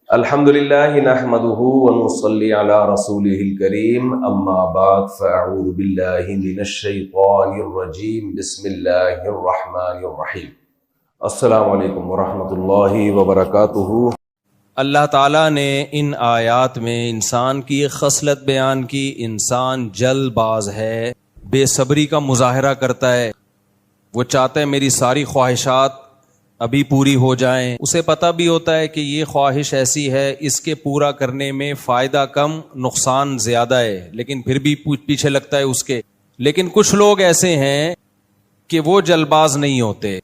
الحمدللہ نحمدہ ونصلی علی رسولہ الکریم اما بعد فاعوذ باللہ من الشیطان الرجیم بسم اللہ الرحمن الرحیم۔ السلام علیکم ورحمۃ اللہ وبرکاتہ۔ اللہ تعالیٰ نے ان آیات میں انسان کی ایک خصلت بیان کی۔ انسان جلد باز ہے، بے صبری کا مظاہرہ کرتا ہے، وہ چاہتا ہے میری ساری خواہشات ابھی پوری ہو جائیں۔ اسے پتہ بھی ہوتا ہے کہ یہ خواہش ایسی ہے، اس کے پورا کرنے میں فائدہ کم نقصان زیادہ ہے، لیکن پھر بھی پیچھے لگتا ہے اس کے۔ لیکن کچھ لوگ ایسے ہیں کہ وہ جلد باز نہیں ہوتے،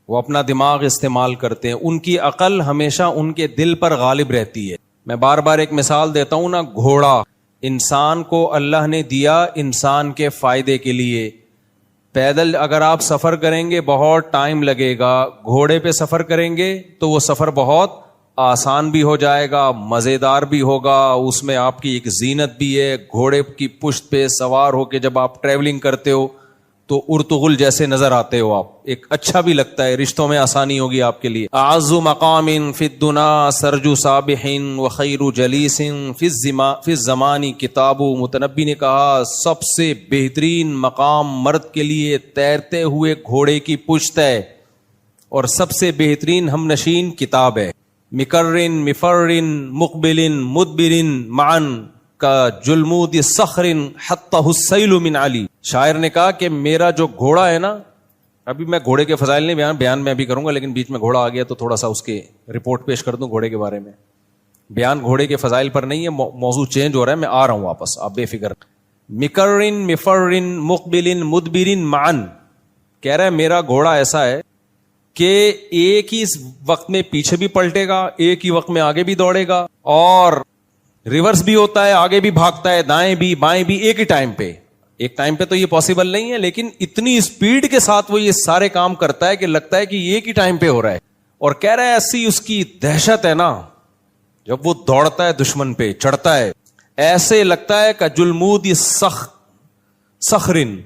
وہ اپنا دماغ استعمال کرتے ہیں، ان کی عقل ہمیشہ ان کے دل پر غالب رہتی ہے۔ میں بار بار ایک مثال دیتا ہوں نا، گھوڑا انسان کو اللہ نے دیا انسان کے فائدے کے لیے۔ پیدل اگر آپ سفر کریں گے بہت ٹائم لگے گا، گھوڑے پہ سفر کریں گے تو وہ سفر بہت آسان بھی ہو جائے گا، مزیدار بھی ہوگا، اس میں آپ کی ایک زینت بھی ہے۔ گھوڑے کی پشت پہ سوار ہو کے جب آپ ٹریولنگ کرتے ہو تو ارطغرل جیسے نظر آتے ہو آپ، ایک اچھا بھی لگتا ہے، رشتوں میں آسانی ہوگی آپ کے لیے۔ اعز مقام فی الدنا سرج سابح وخیر جلیس فی الزمان کتاب۔ متنبی نے کہا سب سے بہترین مقام مرد کے لیے تیرتے ہوئے گھوڑے کی پشت ہے، اور سب سے بہترین ہمنشین کتاب ہے۔ مکرن مفرن مقبلن مدبرن معن کا جلمود صخر حتہ السیل من علی۔ شاعر نے کہا کہ میرا جو گھوڑا ہے نا، ابھی میں گھوڑے کے فضائل نہیں بیان میں ابھی کروں گا، لیکن بیچ میں گھوڑا آ گیا تو تھوڑا سا اس کے رپورٹ پیش کر دوں گھوڑے کے بارے میں۔ بیان گھوڑے کے فضائل پر نہیں ہے، موضوع چینج ہو رہا ہے، میں آ رہا ہوں واپس، آپ بے فکر۔ مکرن مفرن مقبلن مدبرن معن، کہہ رہا ہے میرا گھوڑا ایسا ہے کہ ایک ہی وقت میں پیچھے بھی پلٹے گا، ایک ہی وقت میں آگے بھی دوڑے گا، اور ریورس بھی ہوتا ہے، آگے بھی بھاگتا ہے، دائیں بھی بائیں بھی، ایک ہی ٹائم پہ۔ ایک ٹائم پہ تو یہ پاسبل نہیں ہے، لیکن اتنی اسپیڈ کے ساتھ وہ یہ سارے کام کرتا ہے کہ لگتا ہے کہ ایک ہی ٹائم پہ ہو رہا ہے۔ اور کہہ رہا ہے ایسی اس کی دہشت ہے نا، جب وہ دوڑتا ہے دشمن پہ چڑھتا ہے، ایسے لگتا ہے کہ جلمود صخرن،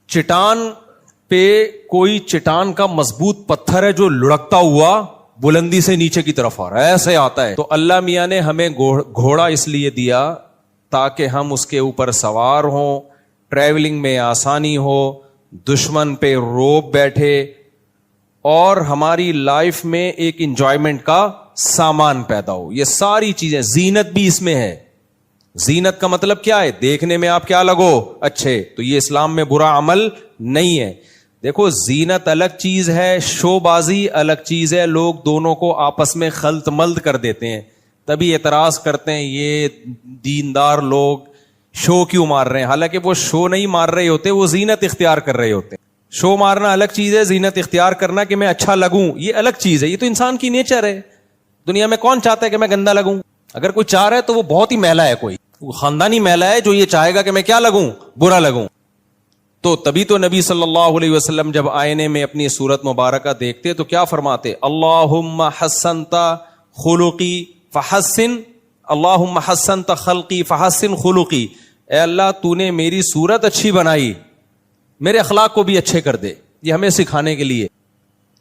چٹان پہ کوئی چٹان کا مضبوط پتھر ہے جو لڑکتا ہوا بلندی سے نیچے کی طرف آ رہا ہے، ایسے آتا ہے۔ تو اللہ میاں نے ہمیں گھوڑا اس لیے دیا تاکہ ہم اس کے اوپر سوار ہوں، ٹریولنگ میں آسانی ہو، دشمن پہ روب بیٹھے، اور ہماری لائف میں ایک انجوائمنٹ کا سامان پیدا ہو۔ یہ ساری چیزیں، زینت بھی اس میں ہے۔ زینت کا مطلب کیا ہے؟ دیکھنے میں آپ کیا لگو اچھے، تو یہ اسلام میں برا عمل نہیں ہے۔ دیکھو زینت الگ چیز ہے، شو بازی الگ چیز ہے، لوگ دونوں کو آپس میں خلط ملط کر دیتے ہیں، تبھی اعتراض کرتے ہیں یہ دیندار لوگ شو کیوں مار رہے ہیں، حالانکہ وہ شو نہیں مار رہے ہوتے، وہ زینت اختیار کر رہے ہوتے ہیں۔ شو مارنا الگ چیز ہے، زینت اختیار کرنا کہ میں اچھا لگوں یہ الگ چیز ہے۔ یہ تو انسان کی نیچر ہے، دنیا میں کون چاہتا ہے کہ میں گندا لگوں؟ اگر کوئی چاہ رہا ہے تو وہ بہت ہی میلا ہے، کوئی خاندانی میلا ہے جو یہ چاہے گا کہ میں کیا لگوں، برا لگوں۔ تو تبھی تو نبی صلی اللہ علیہ وسلم جب آئینے میں اپنی صورت مبارکہ دیکھتے تو کیا فرماتے؟ اللہم حسنت خلقی فحسن، اللہم حسنت خلقی فحسن خلقی، اے اللہ تو نے میری صورت اچھی بنائی، میرے اخلاق کو بھی اچھے کر دے۔ یہ ہمیں سکھانے کے لیے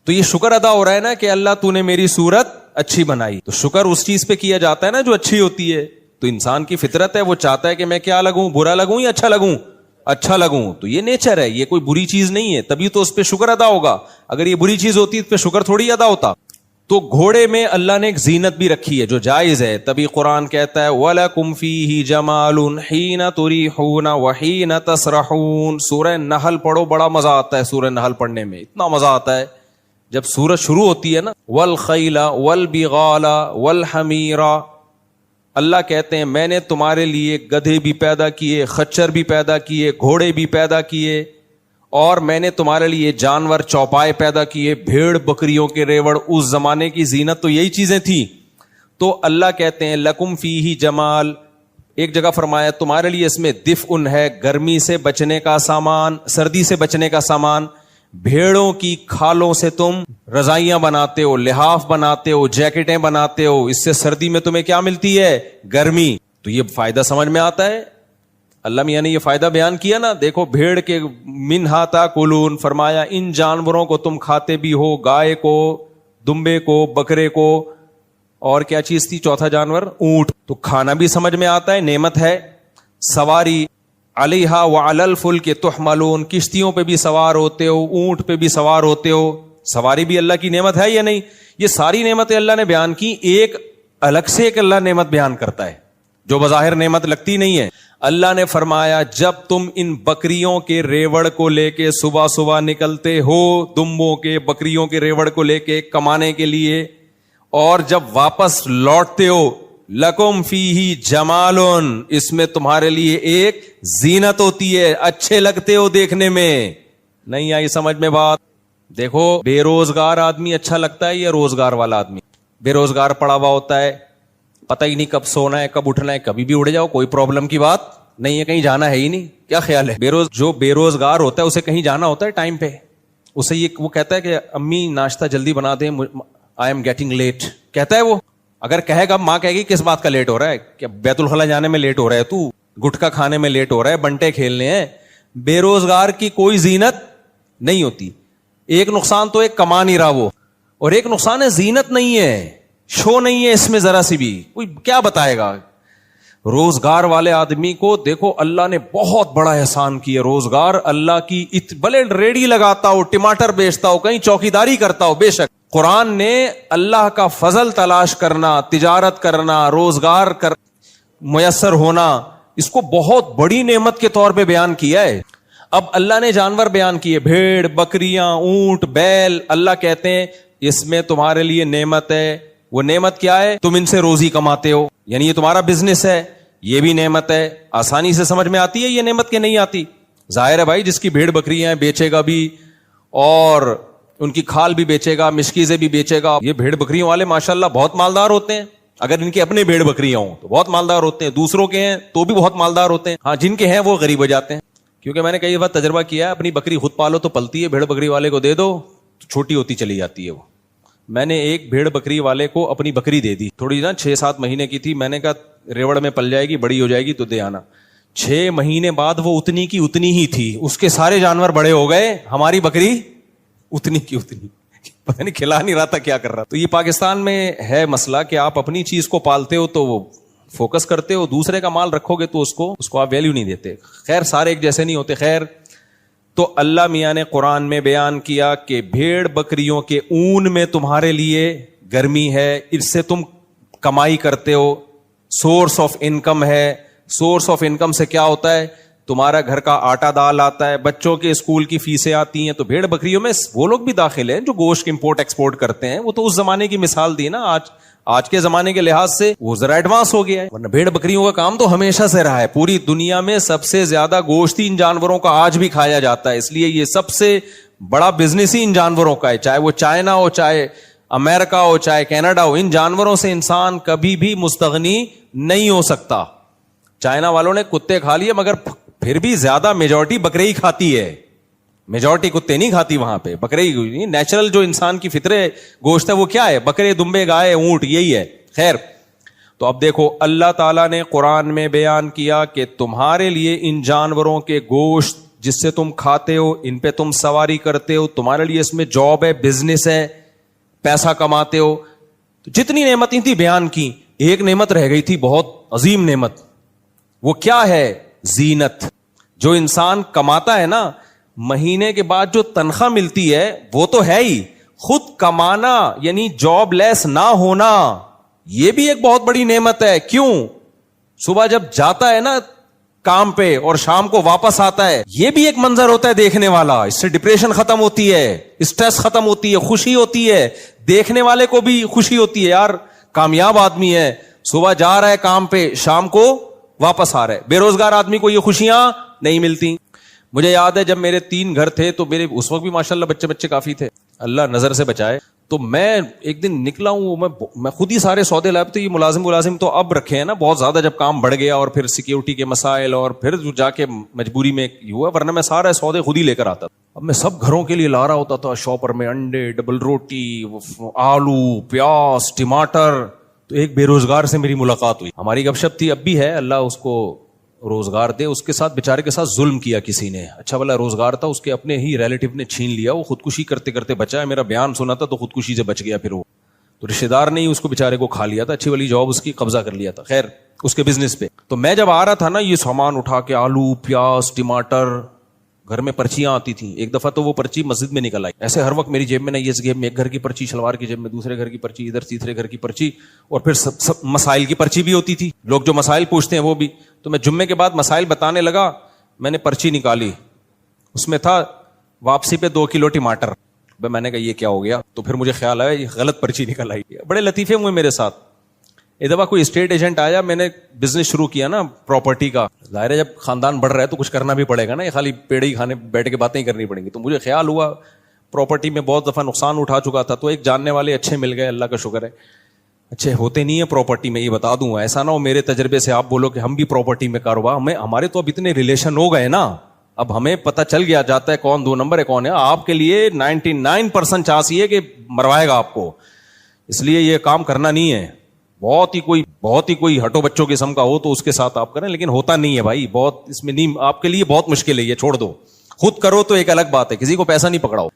تو یہ شکر ادا ہو رہا ہے نا کہ اللہ تو نے میری صورت اچھی بنائی۔ تو شکر اس چیز پہ کیا جاتا ہے نا جو اچھی ہوتی ہے۔ تو انسان کی فطرت ہے، وہ چاہتا ہے کہ میں کیا لگوں، برا لگوں یا اچھا لگوں، اچھا لگوں۔ تو یہ نیچر ہے، یہ کوئی بری چیز نہیں ہے، تبھی تو اس پہ شکر ادا ہوگا۔ اگر یہ بری چیز ہوتی اس پہ شکر تھوڑی ادا ہوتا۔ تو گھوڑے میں اللہ نے ایک زینت بھی رکھی ہے جو جائز ہے، تبھی قرآن کہتا ہے وَلَكُمْ فِيهِ جَمَالٌ حِينَ تُرِيحُونَ وَحِينَ تَسْرَحُونَ۔ سورہ نحل پڑھو، بڑا مزہ آتا ہے سورہ نحل پڑھنے میں، اتنا مزہ آتا ہے جب سورت شروع ہوتی ہے نا، وَالْخَيْلَ وَالْبِغَالَ وَالْحَمِيرَ۔ اللہ کہتے ہیں میں نے تمہارے لیے گدھے بھی پیدا کیے، خچر بھی پیدا کیے، گھوڑے بھی پیدا کیے، اور میں نے تمہارے لیے جانور چوپائے پیدا کیے، بھیڑ بکریوں کے ریوڑ۔ اس زمانے کی زینت تو یہی چیزیں تھیں۔ تو اللہ کہتے ہیں لکم فیہ جمال، ایک جگہ فرمایا تمہارے لیے اس میں دفء ہے، گرمی سے بچنے کا سامان، سردی سے بچنے کا سامان۔ بھیڑوں کی کھالوں سے تم رضائیاں بناتے ہو، لحاف بناتے ہو، جیکٹیں بناتے ہو، اس سے سردی میں تمہیں کیا ملتی ہے؟ گرمی۔ تو یہ فائدہ سمجھ میں آتا ہے۔ اللہ میاں نے یہ فائدہ بیان کیا نا، دیکھو بھیڑ کے منہا تاکلون، فرمایا ان جانوروں کو تم کھاتے بھی ہو، گائے کو، دمبے کو، بکرے کو، اور کیا چیز تھی چوتھا جانور؟ اونٹ. تو کھانا بھی سمجھ میں آتا ہے، نعمت ہے. سواری، علیہا وعلی الفلک تحملون، کشتیوں پہ بھی سوار ہوتے ہو، اونٹ پہ بھی سوار ہوتے ہو. سواری بھی اللہ کی نعمت ہے یا نہیں؟ یہ ساری نعمتیں اللہ نے بیان کی، ایک الگ سے ایک اللہ نعمت بیان کرتا ہے جو بظاہر نعمت لگتی نہیں ہے. اللہ نے فرمایا جب تم ان بکریوں کے ریوڑ کو لے کے صبح صبح نکلتے ہو، دمبوں کے بکریوں کے ریوڑ کو لے کے کمانے کے لیے، اور جب واپس لوٹتے ہو، لکم فیہ جمالن، اس میں تمہارے لیے ایک زینت ہوتی ہے، اچھے لگتے ہو دیکھنے میں. نہیں آئی سمجھ میں بات؟ دیکھو بے روزگار آدمی اچھا لگتا ہے یا روزگار والا آدمی؟ بے روزگار پڑا ہوا ہوتا ہے، پتہ ہی نہیں کب سونا ہے کب اٹھنا ہے، کبھی بھی اڑ جاؤ، کوئی پرابلم کی بات نہیں ہے، کہیں جانا ہے ہی نہیں. کیا خیال ہے؟ جو بے روزگار ہوتا ہے اسے کہیں جانا ہوتا ہے ٹائم پہ، اسے یہ وہ کہتا ہے کہ امی ناشتہ جلدی بنا دیں، آئی ایم گیٹنگ لیٹ، کہتا ہے وہ. اگر کہے گا ماں کہے گی کس بات کا لیٹ ہو رہا ہے؟ کہ بیت الخلا جانے میں لیٹ ہو رہا ہے، تو گٹکا کھانے میں لیٹ ہو رہا ہے، بنٹے کھیلنے ہیں. بے روزگار کی کوئی زینت نہیں ہوتی. ایک نقصان تو ایک کما نہیں رہا وہ، اور ایک نقصان ہے زینت نہیں ہے، شو نہیں ہے اس میں ذرا سی بھی. کوئی کیا بتائے گا؟ روزگار والے آدمی کو دیکھو اللہ نے بہت بڑا احسان کیا. روزگار اللہ کی بھلے ریڑھی لگاتا ہو، ٹماٹر بیچتا ہو، کہیں چوکیداری کرتا ہو، بے شک قرآن نے اللہ کا فضل تلاش کرنا، تجارت کرنا، روزگار میسر ہونا، اس کو بہت بڑی نعمت کے طور پہ بیان کیا ہے. اب اللہ نے جانور بیان کیے، بھیڑ، بکریاں، اونٹ، بیل. اللہ کہتے ہیں اس میں تمہارے لیے نعمت ہے. وہ نعمت کیا ہے؟ تم ان سے روزی کماتے ہو، یعنی یہ تمہارا بزنس ہے، یہ بھی نعمت ہے. آسانی سے سمجھ میں آتی ہے یہ نعمت کہ نہیں آتی؟ ظاہر ہے بھائی، جس کی بھیڑ بکریاں ہیں بیچے گا بھی، اور ان کی کھال بھی بیچے گا، مشکیزیں بھی بیچے گا. یہ بھیڑ بکریوں والے ماشاءاللہ بہت مالدار ہوتے ہیں. اگر ان کے اپنے بھیڑ بکریاں ہوں تو بہت مالدار ہوتے ہیں، دوسروں کے ہیں تو بھی بہت مالدار ہوتے ہیں. ہاں جن کے ہیں وہ غریب ہو جاتے ہیں. کیونکہ میں نے کئی بار تجربہ کیا ہے، اپنی بکری خود پالو تو پلتی ہے، بھیڑ بکری والے کو دے دو تو چھوٹی ہوتی چلی جاتی ہے. وہ میں نے ایک بھیڑ بکری والے کو اپنی بکری دے دی، تھوڑی نا 6-7 مہینے کی تھی. میں نے کہا ریوڑ میں پل جائے گی، بڑی ہو جائے گی تو دے آنا. 6 مہینے بعد وہ اتنی کی اتنی ہی تھی. اس کے سارے جانور بڑے ہو گئے، ہماری بکری اتنی کی اتنی، پتہ نہیں کھلا نہیں رہا تھا کیا کر رہا. تو یہ پاکستان میں ہے مسئلہ کہ آپ اپنی چیز کو پالتے ہو تو وہ فوکس کرتے ہو، دوسرے کا مال رکھو گے تو اس کو آپ ویلیو نہیں دیتے. خیر سارے ایک جیسے نہیں ہوتے. خیر تو اللہ میاں نے قرآن میں بیان کیا کہ بھیڑ بکریوں کے اون میں تمہارے لیے گرمی ہے، اس سے تم کمائی کرتے ہو، سورس آف انکم ہے. سورس آف انکم سے کیا ہوتا ہے؟ تمہارا گھر کا آٹا دال آتا ہے، بچوں کے اسکول کی فیسیں آتی ہیں. تو بھیڑ بکریوں میں وہ لوگ بھی داخل ہیں جو گوشت امپورٹ ایکسپورٹ کرتے ہیں. وہ تو اس زمانے کی مثال دی نا، آج کے زمانے کے لحاظ سے وہ ذرا ایڈوانس ہو گیا ہے. ورنہ بھیڑ بکریوں کا کام تو ہمیشہ سے رہا ہے. پوری دنیا میں سب سے زیادہ گوشت ان جانوروں کا آج بھی کھایا جاتا ہے. اس لیے یہ سب سے بڑا بزنس ہی ان جانوروں کا ہے، چاہے وہ چائنا ہو، چاہے امریکہ ہو، چاہے کینیڈا ہو. ان جانوروں سے انسان کبھی بھی مستغنی نہیں ہو سکتا. چائنا والوں نے کتے کھا لیے، مگر پھر بھی زیادہ میجورٹی بکرے ہی کھاتی ہے، میجورٹی کتے نہیں کھاتی وہاں پہ. بکرے ہی نیچرل جو انسان کی فطرے گوشت ہے وہ کیا ہے؟ بکرے، دمبے، گائے، اونٹ، یہی ہے. خیر تو اب دیکھو اللہ تعالیٰ نے قرآن میں بیان کیا کہ تمہارے لیے ان جانوروں کے گوشت جس سے تم کھاتے ہو، ان پہ تم سواری کرتے ہو، تمہارے لیے اس میں جاب ہے، بزنس ہے، پیسہ کماتے ہو. تو جتنی نعمتیں تھی بیان کی، ایک نعمت رہ گئی تھی بہت عظیم نعمت. وہ کیا ہے؟ زینت. جو انسان کماتا ہے نا، مہینے کے بعد جو تنخواہ ملتی ہے وہ تو ہے ہی، خود کمانا یعنی جاب لیس نہ ہونا، یہ بھی ایک بہت بڑی نعمت ہے. کیوں؟ صبح جب جاتا ہے نا کام پہ اور شام کو واپس آتا ہے، یہ بھی ایک منظر ہوتا ہے دیکھنے والا. اس سے ڈپریشن ختم ہوتی ہے، اسٹریس ختم ہوتی ہے، خوشی ہوتی ہے. دیکھنے والے کو بھی خوشی ہوتی ہے، یار کامیاب آدمی ہے، صبح جا رہا ہے کام پہ، شام کو واپس آ رہا ہے. بے روزگار آدمی کو یہ خوشیاں نہیں ملتی. مجھے یاد ہے جب میرے 3 گھر تھے تو میرے اس وقت بھی ماشاءاللہ بچے کافی تھے، اللہ نظر سے بچائے. تو میں ایک دن نکلا ہوں، میں خود ہی سارے سودے لائے. تو یہ ملازم تو اب رکھے ہیں نا بہت زیادہ، جب کام بڑھ گیا اور پھر سیکیورٹی کے مسائل اور پھر جا کے مجبوری میں ہوا، ورنہ میں سارے سودے خود ہی لے کر آتا. اب میں سب گھروں کے لیے لا رہا ہوتا تھا شاپر میں، انڈے، ڈبل روٹی، آلو، پیاز، ٹماٹر. تو ایک بے روزگار سے میری ملاقات ہوئی. ہماری گپ شپ تھی، اب بھی ہے، اللہ اس کو روزگار دے. اس کے ساتھ بیچارے کے ساتھ ظلم کیا کسی نے. اچھا والا روزگار تھا، اس کے اپنے ہی ریلیٹیو نے چھین لیا. وہ خودکشی کرتے کرتے بچا ہے. میرا بیان سنا تھا تو خودکشی سے بچ گیا. پھر وہ تو رشتے دار نے ہی اس کو بیچارے کو کھا لیا تھا, اچھی والی جاب اس کی قبضہ کر لیا تھا. خیر اس کے بزنس پہ. تو میں جب آ رہا تھا نا, یہ سامان اٹھا کے, آلو پیاز ٹماٹر, گھر میں پرچیاں آتی تھیں. ایک دفعہ تو وہ پرچی مسجد میں نکل آئی. ایسے ہر وقت میری جیب میں نہیں, اس جیب میں ایک گھر کی پرچی, شلوار کی جیب میں دوسرے گھر کی پرچی, ادھر تیسرے گھر کی پرچی, اور پھر سب مسائل کی پرچی بھی ہوتی تھی. لوگ جو مسائل پوچھتے ہیں وہ بھی. تو میں جمعے کے بعد مسائل بتانے لگا, میں نے پرچی نکالی, اس میں تھا واپسی پہ 2 کلو ٹماٹر. میں نے کہا یہ کیا ہو گیا؟ تو پھر مجھے خیال آیا یہ غلط پرچی نکل آئی. بڑے لطیفے ہوئے میرے ساتھ. ایک دفعہ کوئی اسٹیٹ ایجنٹ آیا, میں نے بزنس شروع کیا نا پراپرٹی کا. ظاہر ہے جب خاندان بڑھ رہا ہے تو کچھ کرنا بھی پڑے گا نا, یہ خالی پیڑ ہی کھانے بیٹھ کے باتیں ہی کرنی پڑیں گی. تو مجھے خیال ہوا پراپرٹی میں بہت دفعہ نقصان اٹھا چکا تھا, تو ایک جاننے والے اچھے مل گئے, اللہ کا شکر ہے. اچھے ہوتے نہیں ہیں پراپرٹی میں, یہ بتا دوں, ایسا نہ ہو میرے تجربے سے آپ بولو کہ ہم بھی پراپرٹی میں کاروبار, ہمارے تو اب اتنے ریلیشن ہو گئے نا, اب ہمیں پتہ چل گیا جاتا ہے کون 2 نمبر ہے کون ہے. آپ کے لیے 99% چانس یہ ہے کہ مروائے گا آپ کو, اس لیے یہ کام کرنا نہیں ہے. بہت ہی کوئی ہٹو بچوں قسم کا ہو تو اس کے ساتھ آپ کریں, لیکن ہوتا نہیں ہے بھائی, بہت اس میں نہیں, آپ کے لیے بہت مشکل ہے یہ, چھوڑ دو. خود کرو تو ایک الگ بات ہے, کسی کو پیسہ نہیں پکڑاؤ.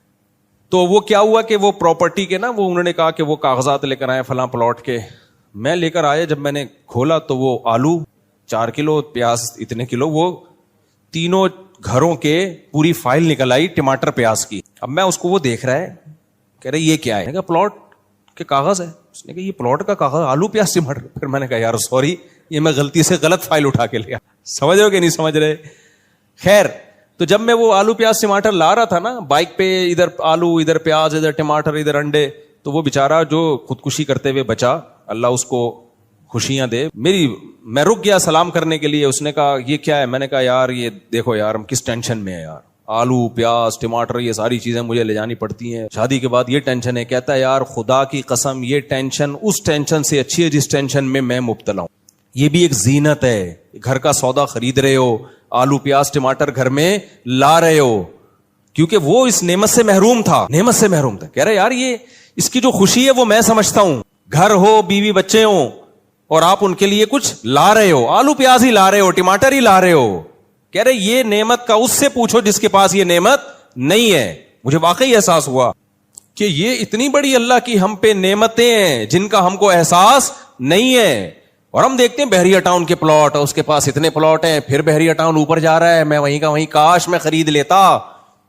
تو وہ کیا ہوا کہ وہ پراپرٹی کے نا, وہ انہوں نے کہا کہ وہ کاغذات لے کر آئے فلاں پلاٹ کے. میں لے کر آیا, جب میں نے کھولا تو وہ آلو 4 کلو, پیاز اتنے کلو, وہ تینوں گھروں کے پوری فائل نکل آئی ٹماٹر پیاز کی. اب میں اس کو, وہ دیکھ رہا ہے, کہہ رہے یہ کیا ہے؟ پلاٹ کے کاغذ ہے. اس نے کہا یہ پلاٹ کا کاغذ, آلو پیاز ٹماٹر. پھر میں نے کہا یار سوری, یہ میں غلطی سے غلط فائل اٹھا کے لیا. سمجھ رہے ہو کہ نہیں سمجھ رہے؟ خیر, تو جب میں وہ آلو پیاز ٹماٹر لا رہا تھا نا بائک پہ, ادھر آلو ادھر پیاز ادھر ٹماٹر ادھر انڈے, تو وہ بیچارہ جو خودکشی کرتے ہوئے بچا, اللہ اس کو خوشیاں دے, میں رک گیا سلام کرنے کے لیے. اس نے کہا یہ کیا ہے؟ میں نے کہا یار یہ دیکھو یار, ہم کس ٹینشن میں ہیں یار, آلو پیاز ٹماٹر یہ ساری چیزیں مجھے لے جانی پڑتی ہیں, شادی کے بعد یہ ٹینشن ہے. کہتا ہے یار خدا کی قسم یہ ٹینشن اس ٹینشن سے اچھی ہے جس ٹینشن میں مبتلا ہوں. یہ بھی ایک زینت ہے, گھر کا سودا خرید رہے ہو, آلو پیاز ٹماٹر گھر میں لا رہے ہو, کیونکہ وہ اس نعمت سے محروم تھا, کہہ رہے یار یہ اس کی جو خوشی ہے وہ میں سمجھتا ہوں. گھر ہو, بیوی بچے ہوں, اور آپ ان کے لیے کچھ لا رہے ہو, آلو پیاز ہی لا رہے ہو, ٹماٹر ہی لا رہے ہو. کہہ رہے یہ نعمت کا اس سے پوچھو جس کے پاس یہ نعمت نہیں ہے. مجھے واقعی احساس ہوا کہ یہ اتنی بڑی اللہ کی ہم پہ نعمتیں ہیں جن کا ہم کو احساس نہیں ہے. اور ہم دیکھتے ہیں بحریہ ٹاؤن کے پلاٹ, اس کے پاس اتنے پلاٹ ہیں, پھر بحریہ ٹاؤن اوپر جا رہا ہے, میں وہیں کا وہیں, کاش میں خرید لیتا,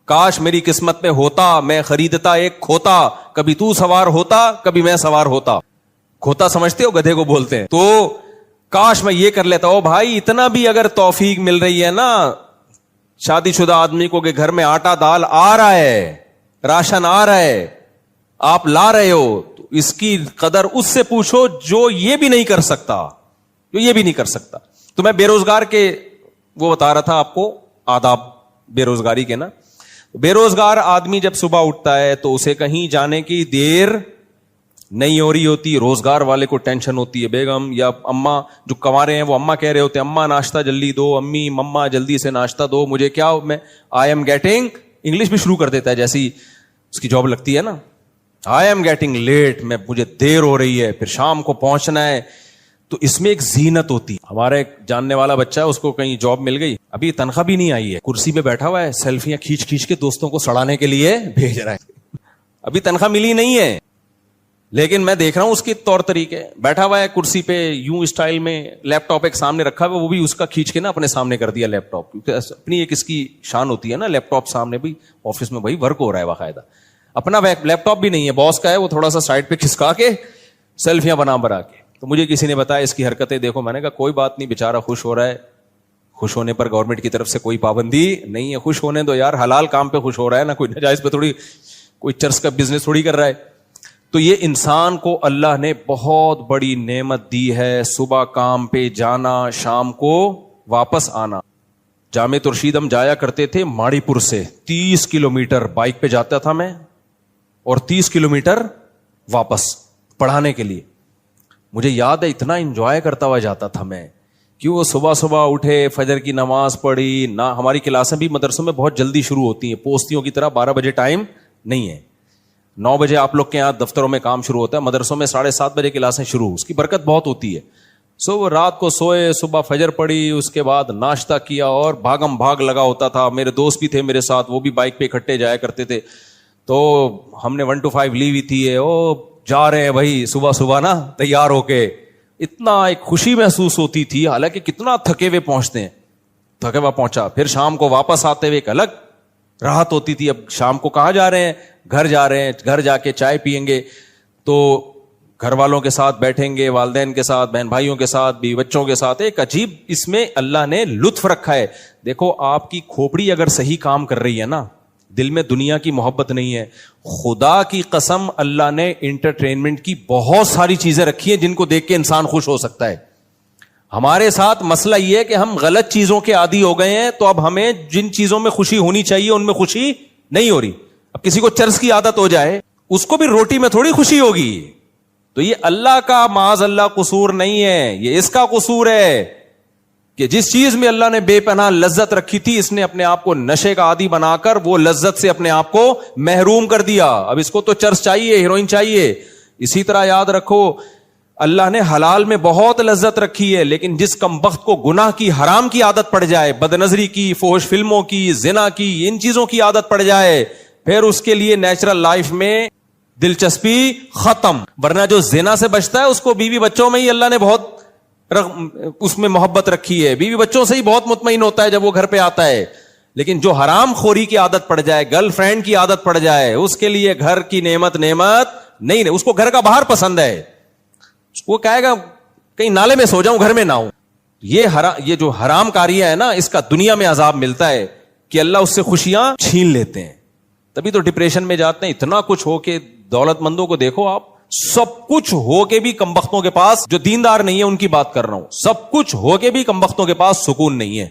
کاش میری قسمت میں ہوتا, میں خریدتا ایک کھوتا, کبھی تو سوار ہوتا کبھی میں سوار ہوتا. کھوتا سمجھتے ہو, گدھے کو بولتے ہیں. تو کاش میں یہ کر لیتا. او بھائی اتنا بھی اگر توفیق مل رہی ہے نا شادی شدہ آدمی کو کہ گھر میں آٹا دال آ رہا ہے, راشن آ رہا ہے, آپ لا رہے ہو, تو اس کی قدر اس سے پوچھو جو یہ بھی نہیں کر سکتا, تو میں بے روزگار کے وہ بتا رہا تھا آپ کو آداب بے روزگاری کے نا. بے روزگار آدمی جب صبح اٹھتا ہے تو اسے کہیں جانے کی دیر نہیں ہو رہی ہوتی. روزگار والے کو ٹینشن ہوتی ہے, بیگم یا اماں جو کنوارے ہیں وہ اماں کہہ رہے ہوتے ہیں, اماں ناشتہ جلدی دو, امی مما جلدی سے ناشتہ دو, مجھے کیا, میں آئی ایم گیٹنگ, انگلش بھی شروع کر دیتا ہے جیسی اس کی جاب لگتی ہے نا, آئی ایم گیٹنگ لیٹ, میں مجھے دیر ہو رہی ہے, پھر شام کو پہنچنا ہے. تو اس میں ایک زینت ہوتی. ہمارا ایک جاننے والا بچہ ہے, اس کو کہیں جاب مل گئی, ابھی تنخواہ بھی نہیں آئی ہے, کرسی پہ بیٹھا ہوا ہے, سیلفیاں کھینچ کے دوستوں کو سڑانے کے لیے بھیج رہا ہے, ابھی تنخواہ ملی نہیں ہے, لیکن میں دیکھ رہا ہوں اس کے طور طریقے, بیٹھا ہوا ہے کرسی پہ یوں اسٹائل میں, لیپ ٹاپ ایک سامنے رکھا ہوا, وہ بھی اس کا کھینچ کے نا اپنے سامنے کر دیا لیپ ٹاپ, کیونکہ اپنی ایک اس کی شان ہوتی ہے نا, لیپ ٹاپ سامنے بھی, آفس میں بھائی ورک ہو رہا ہے باقاعدہ, اپنا لیپ ٹاپ بھی نہیں ہے, باس کا ہے, وہ تھوڑا سا سائڈ پہ کھسکا کے سیلفیاں بنا کے. تو مجھے کسی نے بتایا اس کی حرکتیں دیکھو, میں نے کہا کوئی بات نہیں, بیچارہ خوش ہو رہا ہے, خوش ہونے پر گورنمنٹ کی طرف سے کوئی پابندی نہیں ہے, خوش ہونے دو یار, حلال کام پہ خوش ہو رہا ہے نا, کوئی ناجائز پہ تھوڑی, کوئی چرس کا بزنس تھوڑی کر رہا ہے. تو یہ انسان کو اللہ نے بہت بڑی نعمت دی ہے, صبح کام پہ جانا, شام کو واپس آنا. جامع ترشید ہم جایا کرتے تھے ماڑی پور سے, 30 کلومیٹر بائک پہ جاتا تھا میں, اور 30 کلومیٹر واپس پڑھانے کے لیے. مجھے یاد ہے اتنا انجوائے کرتا ہوا جاتا تھا میں, کیوں صبح صبح اٹھے, فجر کی نماز پڑھی نہ, ہماری کلاسیں بھی مدرسوں میں بہت جلدی شروع ہوتی ہیں, پوستیوں کی طرح 12 بجے ٹائم نہیں ہے, 9 بجے آپ لوگ کے یہاں دفتروں میں کام شروع ہوتا ہے, مدرسوں میں 7:30 بجے کلاسیں شروع, اس کی برکت بہت ہوتی ہے. وہ رات کو سوئے, صبح فجر پڑھی, اس کے بعد ناشتہ کیا, اور بھاگم بھاگ لگا ہوتا تھا. میرے دوست بھی تھے میرے ساتھ, وہ بھی بائک پہ اکٹھے جایا کرتے تھے, تو ہم نے 1 to 5 لی ہوئی تھی. جا رہے ہیں بھائی صبح صبح نا تیار ہو کے, اتنا ایک خوشی محسوس ہوتی تھی, حالانکہ کتنا تھکے ہوئے پہنچتے ہیں, تھکے ہوا پہنچا, پھر شام کو واپس آتے ہوئے ایک الگ راحت ہوتی تھی. اب شام کو کہاں جا رہے ہیں, گھر جا رہے ہیں, گھر جا کے چائے پیئیں گے, تو گھر والوں کے ساتھ بیٹھیں گے, والدین کے ساتھ, بہن بھائیوں کے ساتھ, بیوی بچوں کے ساتھ. ایک عجیب اس میں اللہ نے لطف رکھا ہے. دیکھو آپ کی کھوپڑی اگر صحیح کام کر رہی ہے نا, دل میں دنیا کی محبت نہیں ہے, خدا کی قسم اللہ نے انٹرٹینمنٹ کی بہت ساری چیزیں رکھی ہیں جن کو دیکھ کے انسان خوش ہو سکتا ہے. ہمارے ساتھ مسئلہ یہ ہے کہ ہم غلط چیزوں کے عادی ہو گئے ہیں, تو اب ہمیں جن چیزوں میں خوشی ہونی چاہیے ان میں خوشی نہیں ہو رہی. اب کسی کو چرس کی عادت ہو جائے, اس کو بھی روٹی میں تھوڑی خوشی ہوگی. تو یہ اللہ کا معاذ اللہ قصور نہیں ہے, یہ اس کا قصور ہے کہ جس چیز میں اللہ نے بے پناہ لذت رکھی تھی, اس نے اپنے آپ کو نشے کا عادی بنا کر وہ لذت سے اپنے آپ کو محروم کر دیا. اب اس کو تو چرس چاہیے, ہیروئن چاہیے. اسی طرح یاد رکھو اللہ نے حلال میں بہت لذت رکھی ہے, لیکن جس کمبخت کو گناہ کی, حرام کی عادت پڑ جائے, بدنظری کی, فحش فلموں کی, زنا کی, ان چیزوں کی عادت پڑ جائے, پھر اس کے لیے نیچرل لائف میں دلچسپی ختم. ورنہ جو زنا سے بچتا ہے اس کو بیوی بچوں میں ہی اللہ نے بہت اس میں محبت رکھی ہے, بیوی بچوں سے ہی بہت مطمئن ہوتا ہے جب وہ گھر پہ آتا ہے. لیکن جو حرام خوری کی عادت پڑ جائے, گرل فرینڈ کی عادت پڑ جائے, اس کے لیے گھر کی نعمت نہیں, اس کو گھر کا باہر پسند ہے. وہ کہے گا کہیں نالے میں سو جاؤں, گھر میں نہ ہوں. یہ جو حرام کاریاں ہے نا, اس کا دنیا میں عذاب ملتا ہے کہ اللہ اس سے خوشیاں چھین لیتے ہیں. تبھی تو ڈپریشن میں جاتے ہیں. اتنا کچھ ہو کے دولت مندوں کو دیکھو آپ, سب کچھ ہو کے بھی کمبختوں کے پاس, جو دیندار نہیں ہے ان کی بات کر رہا ہوں, سب کچھ ہو کے بھی کمبختوں کے پاس سکون نہیں ہے.